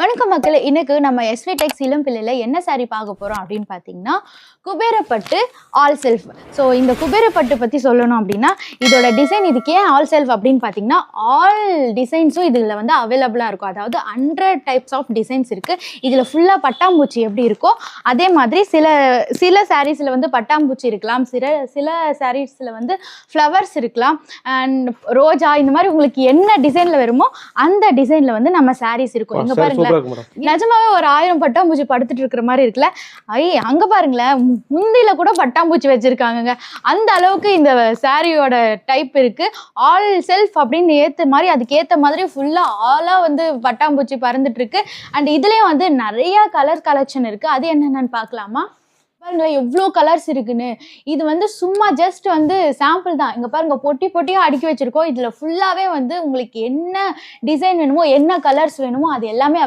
வணக்கம் மக்களே, இன்னைக்கு நம்ம எஸ்வி டெக்ஸ் இளம் பிள்ளையில என்ன சாரி பார்க்க போறோம் அப்படின்னு பார்த்தீங்கன்னா, குபேரப்பட்டு ஆல் செல்ஃப். ஸோ இந்த குபேரப்பட்டு பற்றி சொல்லணும் அப்படின்னா, இதோட டிசைன் இதுக்கு ஏன் ஆல் செல்ஃப் அப்படின்னு பார்த்தீங்கன்னா, ஆல் டிசைன்ஸும் இதில் வந்து அவைலபிளாக இருக்கும். அதாவது 100 டைப்ஸ் ஆஃப் டிசைன்ஸ் இருக்குது. இதில் ஃபுல்லாக பட்டாம்பூச்சி எப்படி இருக்கோ அதே மாதிரி சில சாரீஸில் வந்து பட்டாம்பூச்சி இருக்கலாம், சில சாரீஸில் வந்து ஃப்ளவர்ஸ் இருக்கலாம், அண்ட் ரோஜா, இந்த மாதிரி உங்களுக்கு என்ன டிசைனில் வருமோ அந்த டிசைனில் வந்து நம்ம சாரீஸ் இருக்கும். இங்கே பாருங்க, நிஜமாவே ஒரு 1000 பட்டாம்பூச்சி படுத்துட்டு இருக்கிற மாதிரி இருக்குல்ல. அங்க பாருங்களேன், முந்தில கூட பட்டாம்பூச்சி வச்சிருக்காங்க. அந்த அளவுக்கு இந்த சாரியோட டைப் இருக்கு. ஆல் செல்ஃப் அப்படின்னு ஏத்த மாதிரி அதுக்கு ஏத்த மாதிரி ஃபுல்லா ஆலா வந்து பட்டாம்பூச்சி பறந்துட்டு இருக்கு. அண்ட் இதுலயும் வந்து நிறைய கலர் கலெக்ஷன் இருக்கு. அது என்னென்னு பார்க்கலாமா? பாருங்க எவ்வளோ கலர்ஸ் இருக்குன்னு. இது வந்து சும்மா ஜஸ்ட் வந்து சாம்பிள் தான். இங்க பாருங்க, பொட்டி பொட்டியா அடுக்கி வச்சிருக்கோம். இதுல ஃபுல்லாவே வந்து உங்களுக்கு என்ன டிசைன் வேணுமோ, என்ன கலர்ஸ் வேணுமோ அது எல்லாமே